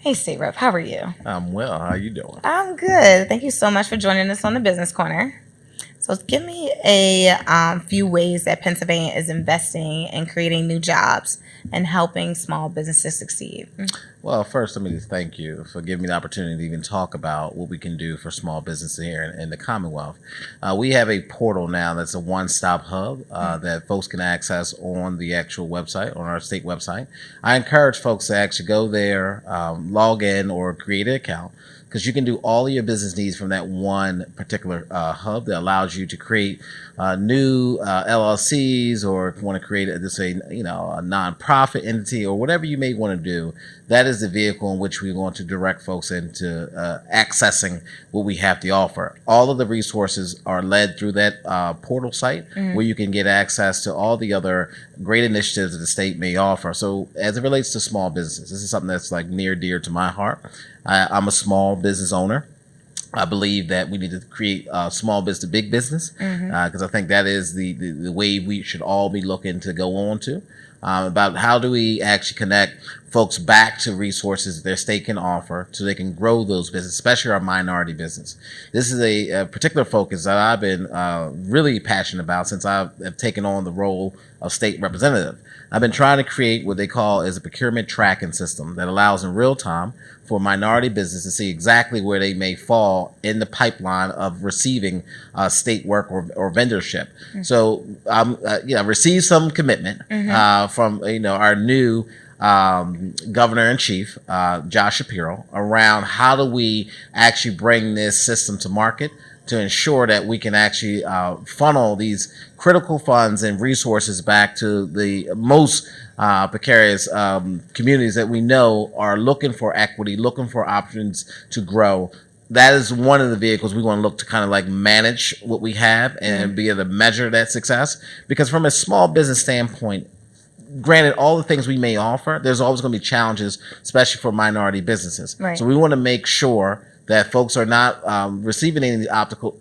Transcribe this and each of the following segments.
Hey, State Rep, how are you? I'm well. How you doing? I'm good. Thank you so much for joining us on the Business Corner. So, give me a few ways that Pennsylvania is investing in creating new jobs and helping small businesses succeed. Well, first, let me thank you for giving me the opportunity to even talk about what we can do for small businesses here in the Commonwealth. We have a portal now that's a one-stop hub that folks can access on the actual website, on our state website. I encourage folks to actually go there, log in, or create an account, because you can do all of your business needs from that one particular hub that allows you to create new LLCs, or if you want to create a nonprofit entity or whatever you may want to do. That is the vehicle in which we want to direct folks into accessing what we have to offer. All of the resources are led through that portal site where you can get access to all the other great initiatives that the state may offer. So as it relates to small businesses, this is something that's like near dear to my heart. I'm a small business owner. I believe that we need to create small business to big business, because I think that is the way we should all be looking to go on to. About how do we actually connect folks back to resources their state can offer so they can grow those businesses, especially our minority business. This is a particular focus that I've been really passionate about since I have taken on the role of state representative. I've been trying to create what they call is a procurement tracking system that allows in real time for minority business to see exactly where they may fall in the pipeline of receiving state work or vendorship. So I received some commitment from our new governor in chief, Josh Shapiro, around how do we actually bring this system to market to ensure that we can actually funnel these critical funds and resources back to the most precarious communities that we know are looking for equity, looking for options to grow. That is one of the vehicles we want to look to kind of like manage what we have and be able to measure that success. Because from a small business standpoint, granted, all the things we may offer, there's always going to be challenges, especially for minority businesses. Right. So we want to make sure that folks are not receiving any obstacles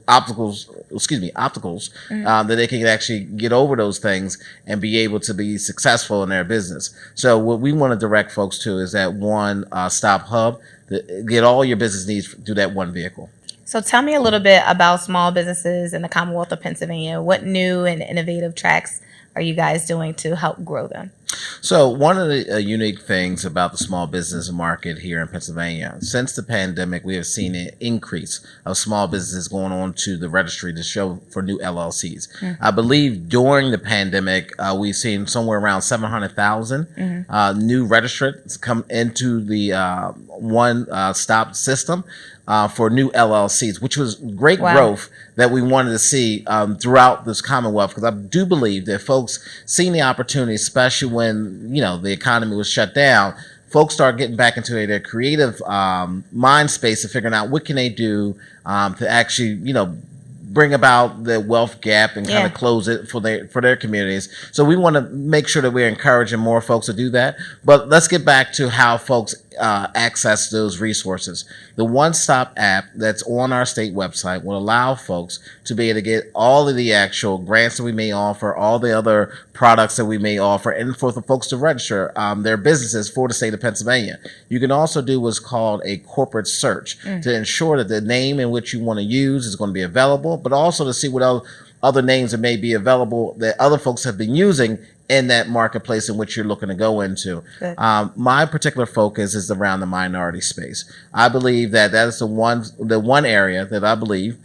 that they can actually get over those things and be able to be successful in their business. So what we want to direct folks to is that one stop hub that get all your business needs through that one vehicle. So, tell me a little bit about small businesses in the Commonwealth of Pennsylvania. What new and innovative tracks are you guys doing to help grow them? So one of the unique things about the small business market here in Pennsylvania, since the pandemic, we have seen an increase of small businesses going on to the registry to show for new LLCs. I believe during the pandemic, we've seen somewhere around 700,000 new registrants come into the one-stop system for new LLCs, which was great growth that we wanted to see throughout this Commonwealth, because I do believe that folks seeing the opportunity, especially when the economy was shut down, folks start getting back into their creative mind space and figuring out what can they do to actually bring about the wealth gap and kind of close it for their communities. So we want to make sure that we're encouraging more folks to do that. But let's get back to how folks access those resources. The one-stop app that's on our state website will allow folks to be able to get all of the actual grants that we may offer, all the other products that we may offer, and for the folks to register their businesses for the state of Pennsylvania. You can also do what's called a corporate search to ensure that the name in which you want to use is going to be available, but also to see what other names that may be available that other folks have been using in that marketplace in which you're looking to go into. My particular focus is around the minority space. I believe that is the one area that I believe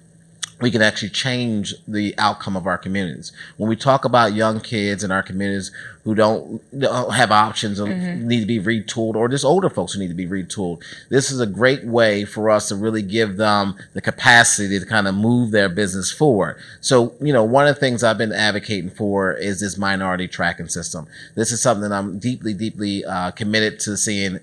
we can actually change the outcome of our communities. When we talk about young kids in our communities who don't have options or need to be retooled, or just older folks who need to be retooled, this is a great way for us to really give them the capacity to kind of move their business forward. So, one of the things I've been advocating for is this minority tracking system. This is something that I'm deeply, deeply committed to seeing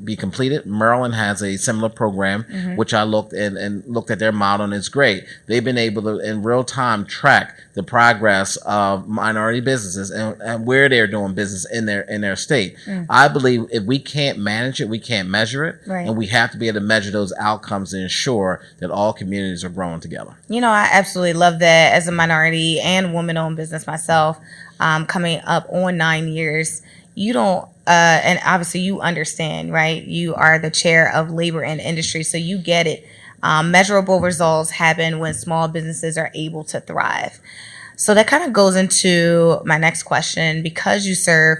be completed. Maryland has a similar program, which I looked at their model, and it's great. They've been able to, in real time, track the progress of minority businesses and where they're doing business in their state. I believe if we can't manage it, we can't measure it, and we have to be able to measure those outcomes to ensure that all communities are growing together. I absolutely love that. As a minority and woman-owned business myself, coming up on 9 years, you don't, and obviously you understand, right? You are the chair of labor and industry, so you get it. Measurable results happen when small businesses are able to thrive. So that kind of goes into my next question. Because you serve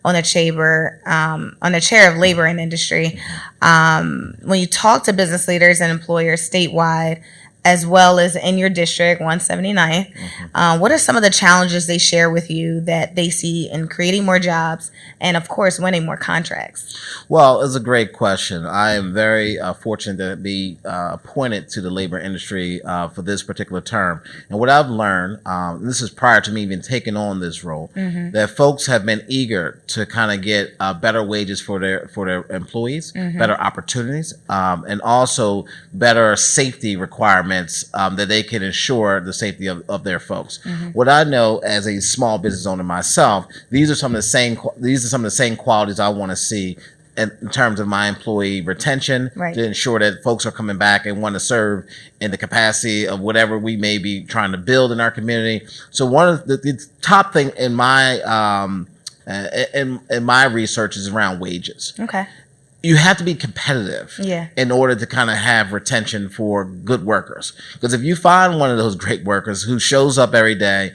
on the chair of labor and industry, when you talk to business leaders and employers statewide, as well as in your district, 179th, what are some of the challenges they share with you that they see in creating more jobs and, of course, winning more contracts? Well, it's a great question. I am very fortunate to be appointed to the labor industry for this particular term. And what I've learned, and this is prior to me even taking on this role, that folks have been eager to kind of get better wages for their employees, better opportunities, and also better safety requirements that they can ensure the safety of their folks. What I know as a small business owner myself, these are some of the same qualities I want to see in terms of my employee retention, to ensure that folks are coming back and want to serve in the capacity of whatever we may be trying to build in our community. So one of the top thing in my in my research is around wages. Okay. You have to be competitive in order to kind of have retention for good workers. Because if you find one of those great workers who shows up every day,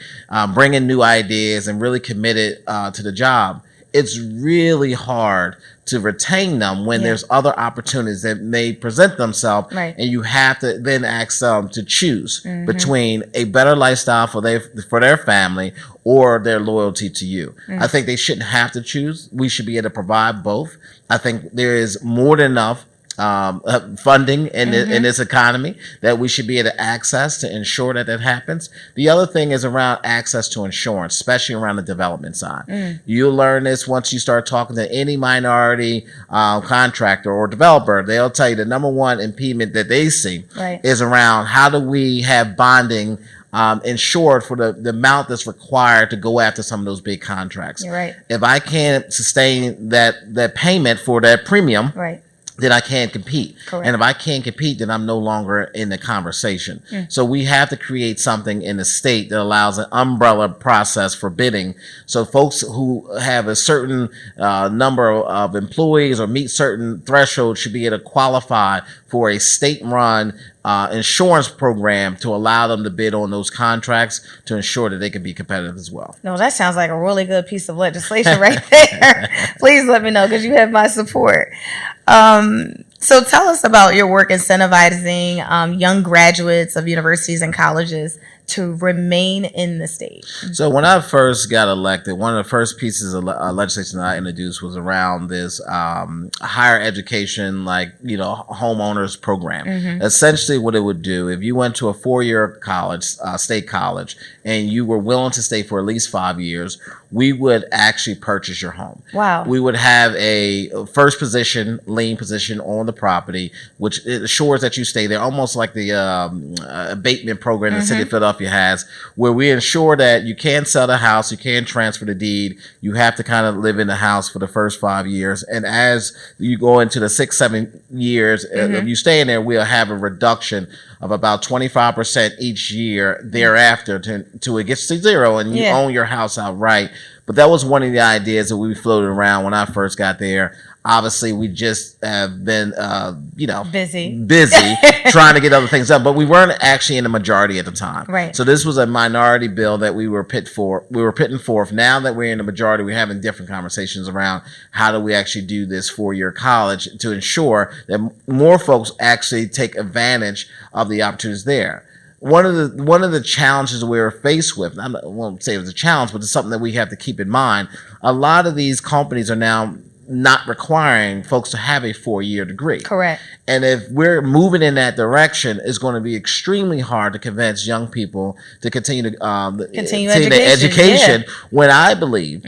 bringing new ideas and really committed to the job, it's really hard to retain them when there's other opportunities that may present themselves, and you have to then ask them to choose between a better lifestyle for their family or their loyalty to you. I think they shouldn't have to choose. We should be able to provide both. I think there is more than enough funding in this economy that we should be able to access to ensure that happens. The other thing is around access to insurance, especially around the development side. You'll learn this once you start talking to any minority contractor or developer. They'll tell you the number one impediment that they see is around how do we have bonding insured for the amount that's required to go after some of those big contracts. If I can't sustain that payment for that premium, then I can't compete. And if I can't compete, then I'm no longer in the conversation. So we have to create something in the state that allows an umbrella process for bidding. So folks who have a certain number of employees or meet certain thresholds should be able to qualify for a state-run insurance program to allow them to bid on those contracts to ensure that they can be competitive as well. No, that sounds like a really good piece of legislation right there. Please let me know, because you have my support. So tell us about your work incentivizing young graduates of universities and colleges to remain in the state. So when I first got elected, one of the first pieces of legislation that I introduced was around this higher education, homeowners program. Essentially what it would do, if you went to a 4-year college, state college, and you were willing to stay for at least 5 years, we would actually purchase your home. Wow. We would have a first position, lien position on the property, which assures that you stay there, almost like the abatement program the city of Philadelphia has, where we ensure that you can sell the house, you can transfer the deed, you have to kind of live in the house for the first 5 years. And as you go into the 6-7 years of you staying there, we'll have a reduction of about 25% each year thereafter till it gets to zero and you own your house outright. But that was one of the ideas that we floated around when I first got there. Obviously, we just have been, busy trying to get other things done, but we weren't actually in the majority at the time. Right. So this was a minority bill that we were pitting forth. Now that we're in the majority, we're having different conversations around how do we actually do this 4-year college to ensure that more folks actually take advantage of the opportunities there. One of the challenges we were faced with, I won't say it was a challenge, but it's something that we have to keep in mind. A lot of these companies are now not requiring folks to have a 4-year degree. Correct. And if we're moving in that direction, it's going to be extremely hard to convince young people to continue their education. When I believe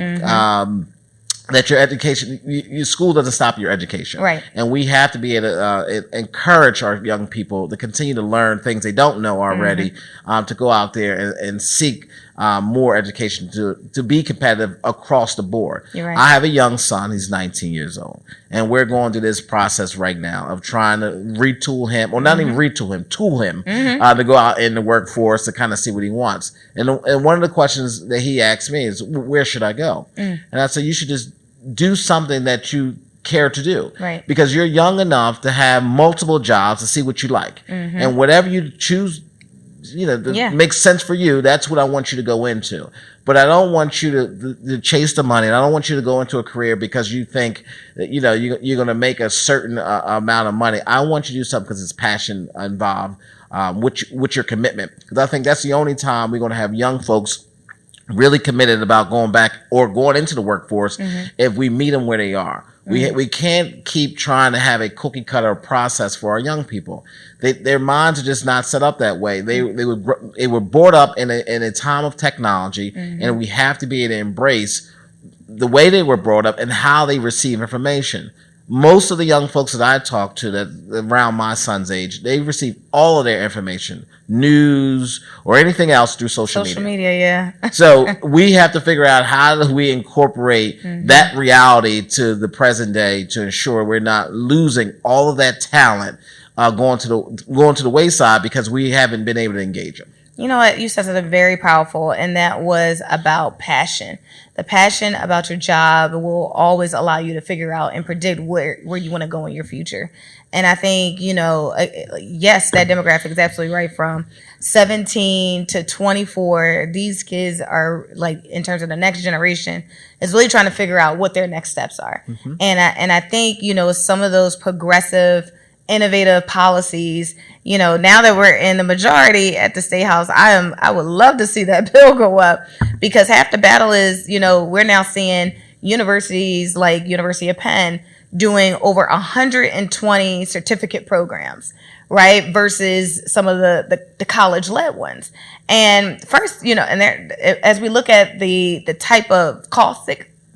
that your education, your school doesn't stop your education. Right. And we have to be able to encourage our young people to continue to learn things they don't know already, to go out there and seek more education to be competitive across the board. You're right. I have a young son, he's 19 years old, and we're going through this process right now of trying to retool him, or not even retool him, tool him to go out in the workforce to kind of see what he wants. And one of the questions that he asked me is, where should I go? And I said, you should just do something that you care to do. Right. Because you're young enough to have multiple jobs to see what you like. And whatever you choose, makes sense for you, that's what I want you to go into. But I don't want you to chase the money. And I don't want you to go into a career because you think that, you're going to make a certain amount of money. I want you to do something because it's passion involved, with your commitment. Because I think that's the only time we're going to have young folks really committed about going back or going into the workforce if we meet them where they are. We can't keep trying to have a cookie cutter process for our young people. Their minds are just not set up that way. They were brought up in a time of technology, and we have to be able to embrace the way they were brought up and how they receive information. Most of the young folks that I talk to that around my son's age, they receive all of their information, news or anything else through social media. Social media, yeah. So we have to figure out how do we incorporate that reality to the present day to ensure we're not losing all of that talent going to the wayside because we haven't been able to engage them. You know what? You said something very powerful, and that was about passion. The passion about your job will always allow you to figure out and predict where you want to go in your future. And I think, yes, that demographic is absolutely right. From 17 to 24, these kids are, like, in terms of the next generation, is really trying to figure out what their next steps are. And I think, some of those progressive, innovative policies, now that we're in the majority at the State House, I would love to see that bill go up, because half the battle is, we're now seeing universities like University of Penn doing over 120 certificate programs, right? Versus some of the college-led ones. And first, and there, as we look at the type of cost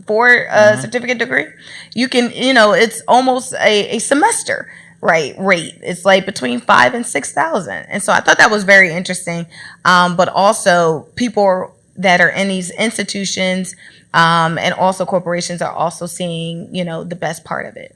for a certificate degree, you can, it's almost a semester. Right, rate. It's like between $5,000 and $6,000, and so I thought that was very interesting. But also, people that are in these institutions and also corporations are also seeing, the best part of it.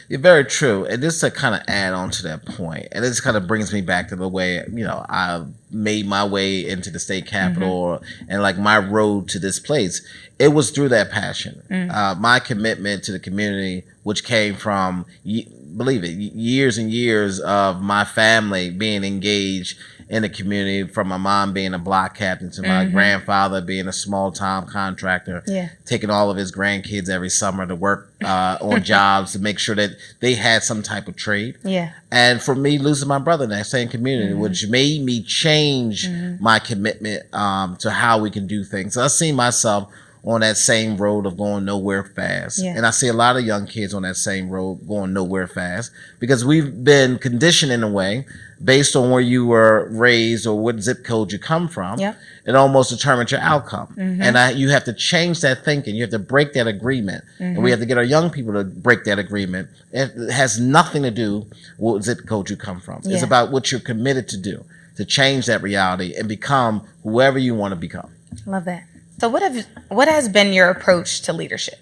You're very true, and just to kind of add on to that point, and this kind of brings me back to the way I made my way into the state capitol, and like my road to this place. It was through that passion, my commitment to the community, which came from, believe it, years and years of my family being engaged in the community, from my mom being a block captain to my grandfather being a small time contractor, taking all of his grandkids every summer to work on jobs to make sure that they had some type of trade. And for me, losing my brother in that same community, which made me change my commitment to how we can do things. So I see myself on that same road of going nowhere fast. And I see a lot of young kids on that same road going nowhere fast, because we've been conditioned in a way based on where you were raised or what zip code you come from. It almost determines your outcome. And you have to change that thinking. You have to break that agreement. And we have to get our young people to break that agreement. It has nothing to do with what zip code you come from. It's about what you're committed to do, to change that reality and become whoever you want to become. Love that. So what has been your approach to leadership?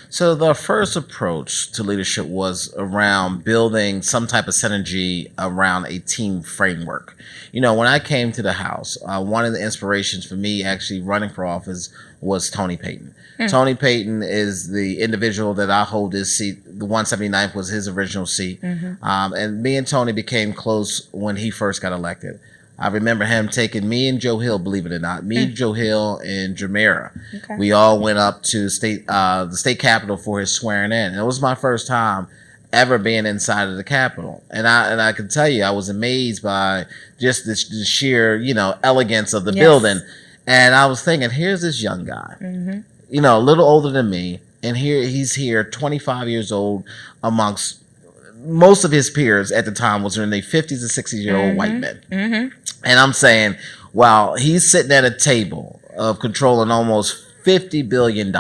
So the first approach to leadership was around building some type of synergy around a team framework. When I came to the House, one of the inspirations for me actually running for office was Tony Payton. Tony Payton is the individual that I hold his seat. The 179th was his original seat. And me and Tony became close when he first got elected. I remember him taking me and Joe Hill, believe it or not, Joe Hill, and Jamera. We all went up to the state capitol for his swearing in. And it was my first time ever being inside of the Capitol. And I can tell you, I was amazed by just the sheer, elegance of the building. And I was thinking, here's this young guy, a little older than me. And he's here, 25 years old, amongst most of his peers at the time was in their 50s and 60-year-old white men. And I'm saying, wow, he's sitting at a table of controlling almost $50 billion,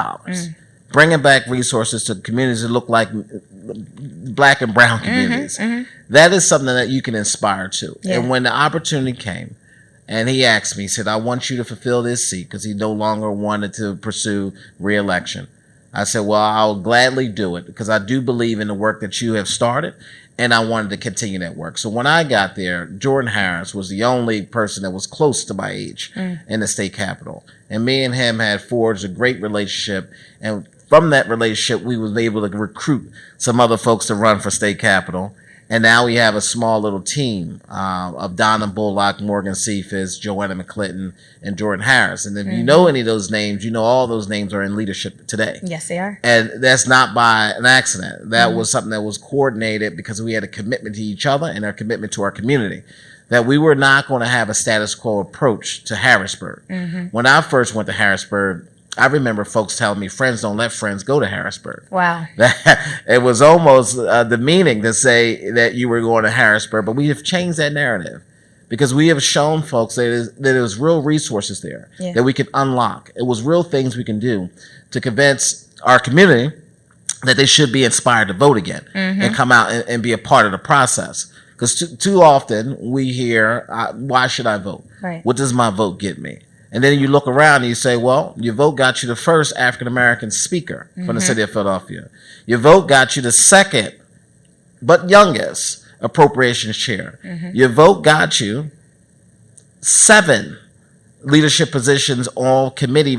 bringing back resources to communities that look like black and brown communities. That is something that you can aspire to. And when the opportunity came, and he asked me, he said, I want you to fulfill this seat, because he no longer wanted to pursue re-election. I said, well, I'll gladly do it, because I do believe in the work that you have started, and I wanted to continue that work. So when I got there, Jordan Harris was the only person that was close to my age in the state capitol. And me and him had forged a great relationship. And from that relationship, we was able to recruit some other folks to run for state capitol. And now we have a small little team of Donna Bullock, Morgan Cephas, Joanna McClinton, and Jordan Harris. And if you know any of those names, you know all those names are in leadership today. Yes, they are. And that's not by an accident. That was something that was coordinated because we had a commitment to each other and a commitment to our community. That we were not going to have a status quo approach to Harrisburg. When I first went to Harrisburg, I remember folks telling me, friends don't let friends go to Harrisburg. Wow. It was almost demeaning to say that you were going to Harrisburg, but we have changed that narrative because we have shown folks that there's real resources there that we can unlock. It was real things we can do to convince our community that they should be inspired to vote again and come out and be a part of the process. Because too often we hear, why should I vote? Right. What does my vote get me? And then you look around and you say, well, your vote got you the first African-American speaker from the city of Philadelphia. Your vote got you the second, but youngest, appropriations chair. Your vote got you 7 leadership positions, all committee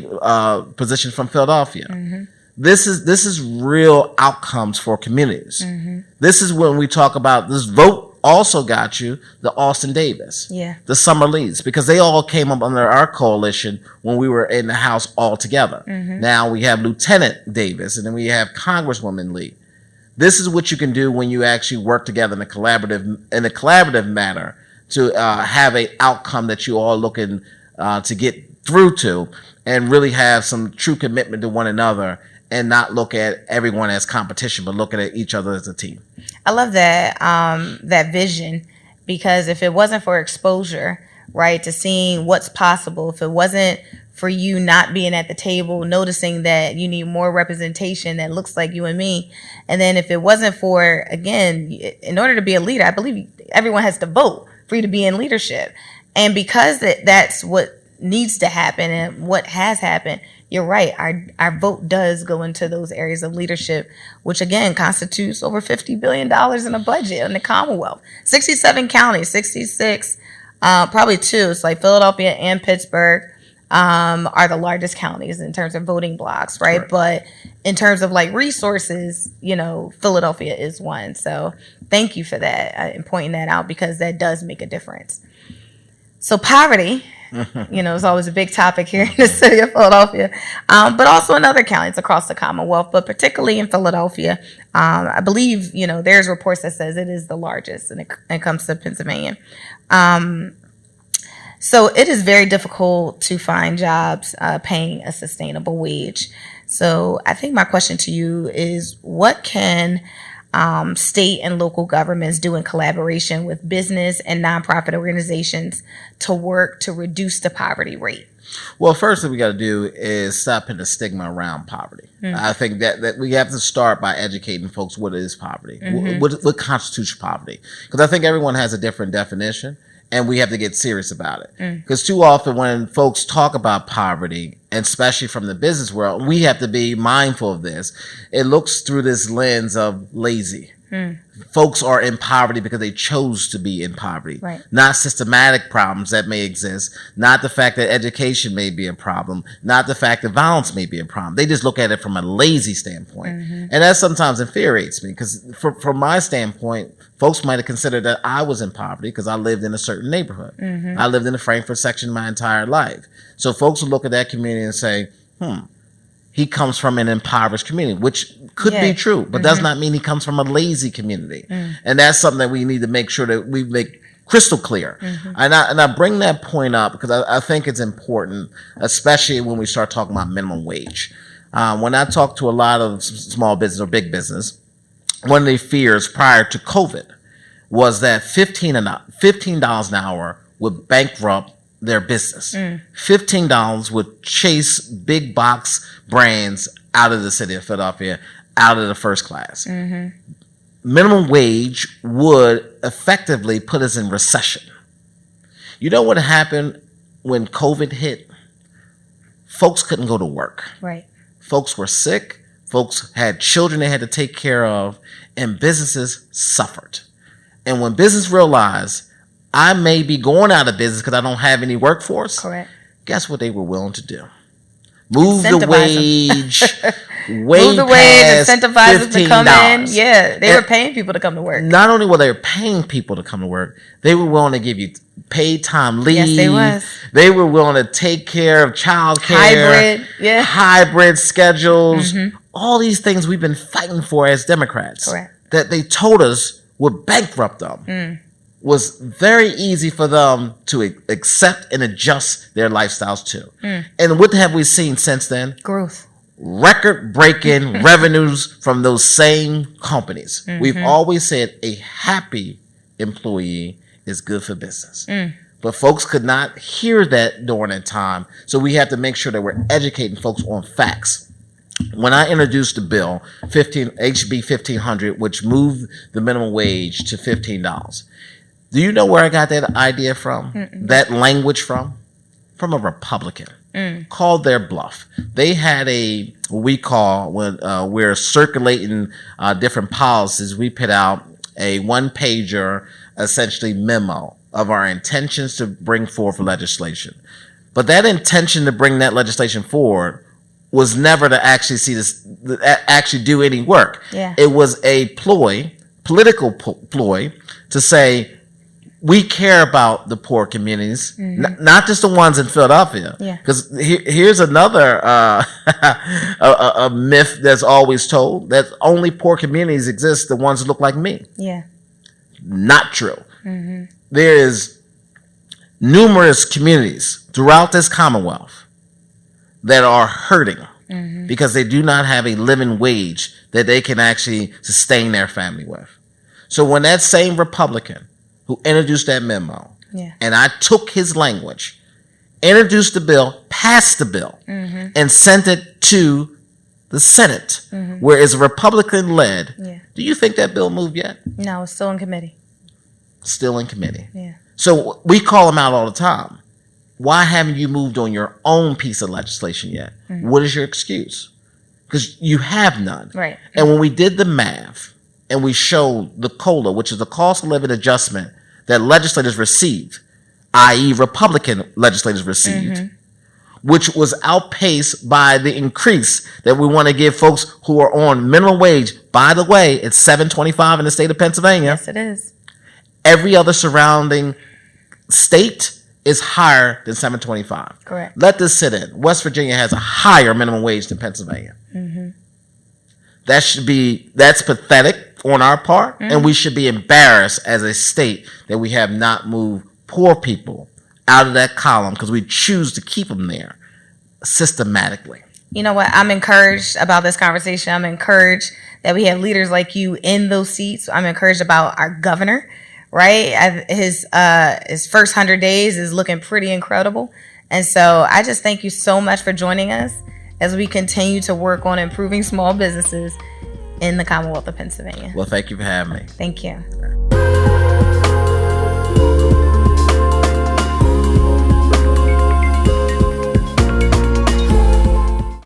positions from Philadelphia. This is real outcomes for communities. This is when we talk about this vote also got you the Austin Davis, the Summer Lees, because they all came up under our coalition when we were in the House all together. Now we have Lieutenant Davis, and then we have Congresswoman Lee. This is what you can do when you actually work together in a collaborative manner to have an outcome that you all looking to get through to, and really have some true commitment to one another, and not look at everyone as competition, but look at each other as a team. I love that that vision, because if it wasn't for exposure, right, to seeing what's possible, if it wasn't for you not being at the table, noticing that you need more representation that looks like you and me, and then if it wasn't for, again, in order to be a leader, I believe everyone has to vote for you to be in leadership. And because that's what needs to happen and what has happened, you're right. Our vote does go into those areas of leadership, which again constitutes over $50 billion in a budget in the Commonwealth. 67 counties, 66, probably 2. It's like Philadelphia and Pittsburgh are the largest counties in terms of voting blocks, right? Sure. But in terms of like resources, Philadelphia is one. So thank you for that and pointing that out, because that does make a difference. So poverty, it's always a big topic here in the city of Philadelphia, but also in other counties across the Commonwealth, but particularly in Philadelphia. I believe, there's reports that says it is the largest when it comes to Pennsylvania. So it is very difficult to find jobs paying a sustainable wage. So I think my question to you is, what can state and local governments do in collaboration with business and nonprofit organizations to work to reduce the poverty rate? Well, first thing we got to do is stop putting the stigma around poverty. I think that we have to start by educating folks what is poverty, what constitutes poverty, because I think everyone has a different definition. And we have to get serious about it. Because too often when folks talk about poverty, and especially from the business world, we have to be mindful of this. It looks through this lens of lazy. Folks are in poverty because they chose to be in poverty, right? Not systematic problems that may exist, not the fact that education may be a problem, not the fact that violence may be a problem. They just look at it from a lazy standpoint. And that sometimes infuriates me, because from my standpoint, folks might have considered that I was in poverty because I lived in a certain neighborhood. I lived in the Frankfurt section my entire life. So folks will look at that community and say, he comes from an impoverished community, which could be true, but does not mean he comes from a lazy community. And that's something that we need to make sure that we make crystal clear. And I bring that point up because I think it's important, especially when we start talking about minimum wage. When I talk to a lot of small business or big business, one of their fears prior to COVID was that $15 an hour would bankrupt their business. $15 would chase big box brands out of the city of Philadelphia, out of the first class. Minimum wage would effectively put us in recession. You know what happened when COVID hit? Folks couldn't go to work. Right. Folks were sick. Folks had children they had to take care of, and businesses suffered. And when business realized, I may be going out of business because I don't have any workforce. Correct. Guess what they were willing to do? Move the wage way Move the wage, past incentivize us to come in. $15. Yeah, they were paying people to come to work. Not only were they paying people to come to work, they were willing to give you paid time leave. Yes, they was. They were willing to take care of child care. Hybrid schedules. All these things we've been fighting for as Democrats. Correct. That they told us would bankrupt them. Was very easy for them to accept and adjust their lifestyles to. And what have we seen since then? Growth. Record-breaking revenues from those same companies. We've always said a happy employee is good for business. But folks could not hear that during that time. So we have to make sure that we're educating folks on facts. When I introduced the bill, HB 1500, which moved the minimum wage to $15, do you know where I got that idea from? That language from? From a Republican. Called their bluff. They had what we call, when we're circulating different policies, we put out a one-pager, essentially memo of our intentions to bring forth legislation. But that intention to bring that legislation forward was never to actually actually do any work. It was a political ploy to say, we care about the poor communities, not just the ones in Philadelphia. Because here's another a myth that's always told, that only poor communities exist, the ones that look like me. Not true. There is numerous communities throughout this Commonwealth that are hurting because they do not have a living wage that they can actually sustain their family with. So when that same Republican who introduced that memo, and I took his language, introduced the bill, passed the bill, and sent it to the Senate, where it's Republican-led, do you think that bill moved yet? No, it's still in committee. Still in committee. So we call them out all the time. Why haven't you moved on your own piece of legislation yet? What is your excuse? Because you have none. And when we did the math and we showed the COLA, which is the cost of living adjustment that legislators received, i.e. Republican legislators received, which was outpaced by the increase that we want to give folks who are on minimum wage. By the way, it's $7.25 in the state of Pennsylvania. Yes, it is. Every other surrounding state is higher than $7.25. Correct. Let this sit in. West Virginia has a higher minimum wage than Pennsylvania. That's pathetic on our part, and we should be embarrassed as a state that we have not moved poor people out of that column because we choose to keep them there systematically. You know what? I'm encouraged about this conversation. I'm encouraged that we have leaders like you in those seats. I'm encouraged about our governor, right? His first 100 days is looking pretty incredible. And so I just thank you so much for joining us as we continue to work on improving small businesses in the Commonwealth of Pennsylvania. Well, thank you for having me. Thank you.